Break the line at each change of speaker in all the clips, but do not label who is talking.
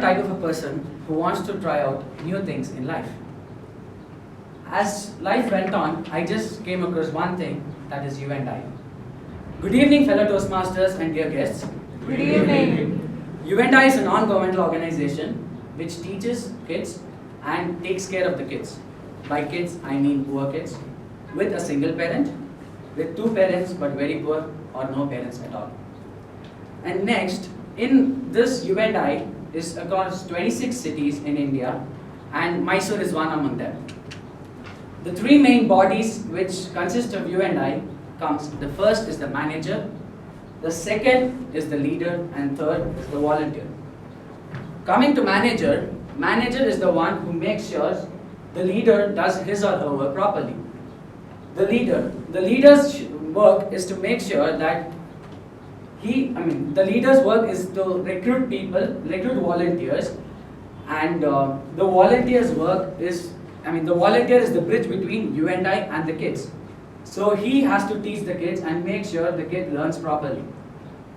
a type of a person who wants to try out new things in life. As life went on, I just came across one thing, that is you and I. Good evening, fellow Toastmasters and dear guests.
Good evening.
You and I is a non-governmental organization which teaches kids and takes care of the kids. By kids, I mean poor kids, with a single parent, with two parents but very poor, or no parents at all. And next, in this U and I is across 26 cities in India, and Mysore is one among them. The three main bodies which consist of U and I comes, the first is the manager, the second is the leader, and third is the volunteer. Coming to manager, manager is the one who makes sure the leader does his or her work properly. The leader's work is to make sure that the leader's work is to recruit people, recruit volunteers, and the volunteer's work is, the volunteer is the bridge between you and I and the kids. So he has to teach the kids and make sure the kid learns properly.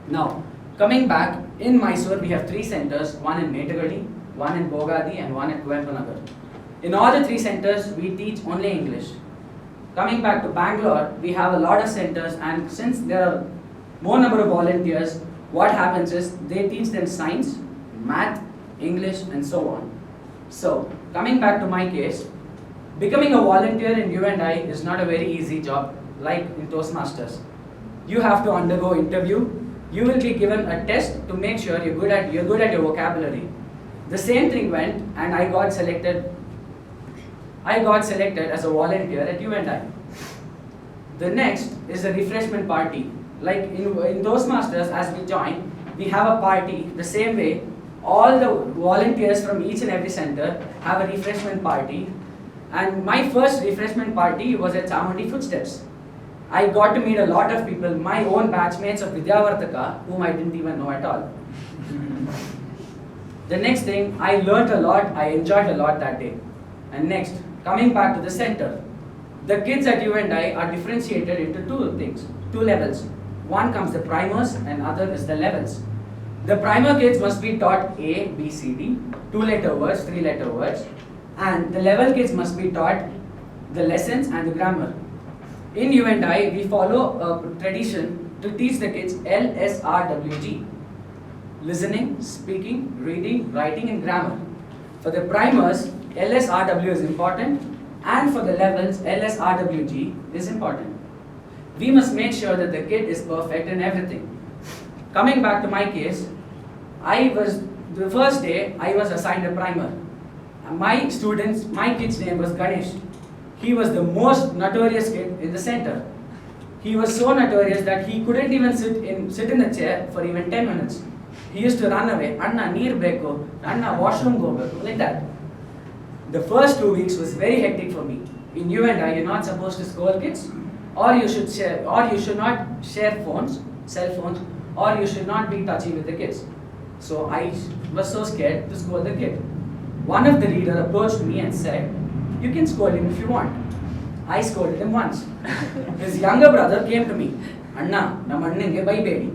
Now, coming back, in Mysore we have three centers, one in Metagadi, one in Bogadi, and one at Kuempanagar. In all the three centers, we teach only English. Coming back to Bangalore, we have a lot of centers, and since there are more number of volunteers, what happens is they teach them science, math, English, and so on. So, coming back to my case, becoming a volunteer in U and I is not a very easy job like in Toastmasters. You have to undergo interview. You will be given a test to make sure you're good at your vocabulary. The same thing went, and I got selected as a volunteer at U and I. The next is a refreshment party. Like in Toastmasters, as we join, we have a party. The same way, all the volunteers from each and every center have a refreshment party. And my first refreshment party was at Chamundi Footsteps. I got to meet a lot of people, my own batchmates of Vidyavartaka, whom I didn't even know at all. The next thing, I learnt a lot, I enjoyed a lot that day. And next, coming back to the center, the kids at U and I are differentiated into two levels. One comes the primers and other is the levels. The primer kids must be taught A, B, C, D, 2-letter words, 3-letter words, and the level kids must be taught the lessons and the grammar. In U and I, we follow a tradition to teach the kids LSRWG: listening, speaking, reading, writing, and grammar. For the primers, LSRW is important, and for the levels, LSRWG is important. We must make sure that the kid is perfect in everything. Coming back to my case, the first day I was assigned a primer. My kid's name was Ganesh. He was the most notorious kid in the center. He was so notorious that he couldn't even sit in a chair for even 10 minutes. He used to run away, Anna, neer beko, Anna, washroom go beko, like that. The first 2 weeks was very hectic for me. In U and I, you're not supposed to scold kids, or you should not share cell phones, or you should not be touchy with the kids. So I was so scared to scold the kid. One of the leader approached me and said, "You can scold him if you want." I scolded him once. His younger brother came to me, "Anna, namannenge bhai bedi."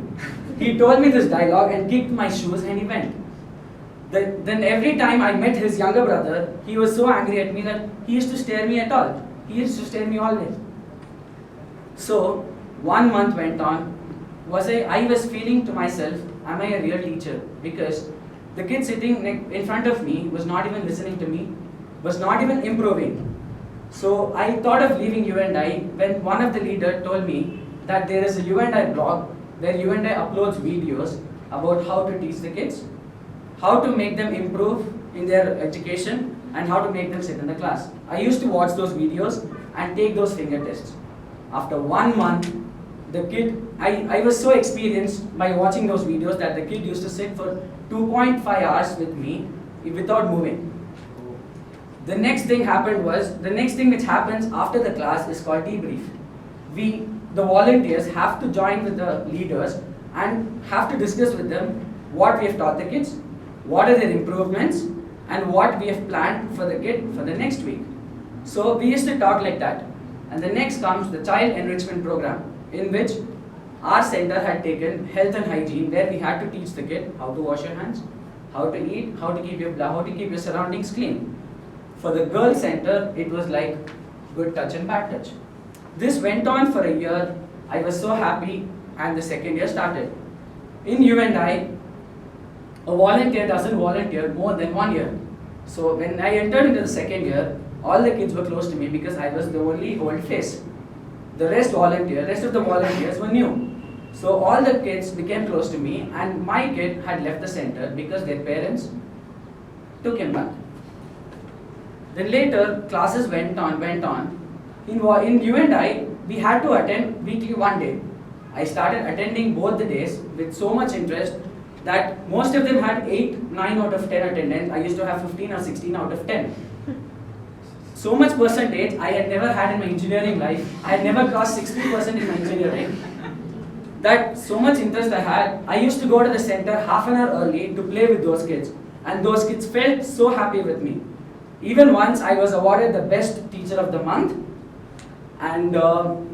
He told me this dialogue and kicked my shoes and he went. Then every time I met his younger brother, he was so angry at me that he used to stare me at all. He used to stare me always. So 1 month went on. I was feeling to myself, am I a real teacher? Because the kid sitting in front of me was not even listening to me, was not even improving. So I thought of leaving U and I when one of the leaders told me that there is a U and I blog where U and I uploads videos about how to teach the kids, how to make them improve in their education, and how to make them sit in the class. I used to watch those videos and take those finger tests. After 1 month, the kid, I was so experienced by watching those videos that the kid used to sit for 2.5 hours with me without moving. The next thing which happens after the class is called debrief. The volunteers have to join with the leaders and have to discuss with them what we have taught the kids, what are their improvements, and what we have planned for the kid for the next week. So we used to talk like that. And the next comes the child enrichment program, in which our center had taken health and hygiene, where we had to teach the kid how to wash your hands, how to eat, how to keep your surroundings clean. For the girl center, it was like good touch and bad touch. This went on for a year. I was so happy, and the second year started. In U&I, a volunteer doesn't volunteer more than 1 year. So when I entered into the second year, all the kids were close to me because I was the only old face. The rest of the volunteers were new. So all the kids became close to me, and my kid had left the center because their parents took him back. Then later, classes went on. In U&I, we had to attend weekly 1 day. I started attending both the days with so much interest that most of them had 8, 9 out of 10 attendance. I used to have 15 or 16 out of 10. So much percentage I had never had in my engineering life. I had never crossed 60% in my engineering. That so much interest I had, I used to go to the center half an hour early to play with those kids. And those kids felt so happy with me. Even once I was awarded the best teacher of the month. And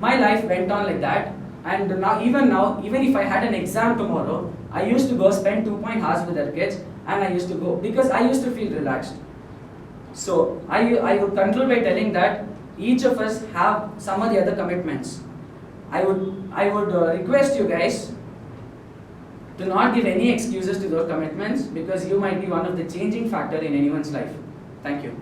my life went on like that. And now, even if I had an exam tomorrow, I used to go spend 2 hours with the kids, and I used to go because I used to feel relaxed. So I would conclude by telling that each of us have some of the other commitments. I would request you guys to not give any excuses to those commitments, because you might be one of the changing factor in anyone's life. Thank you.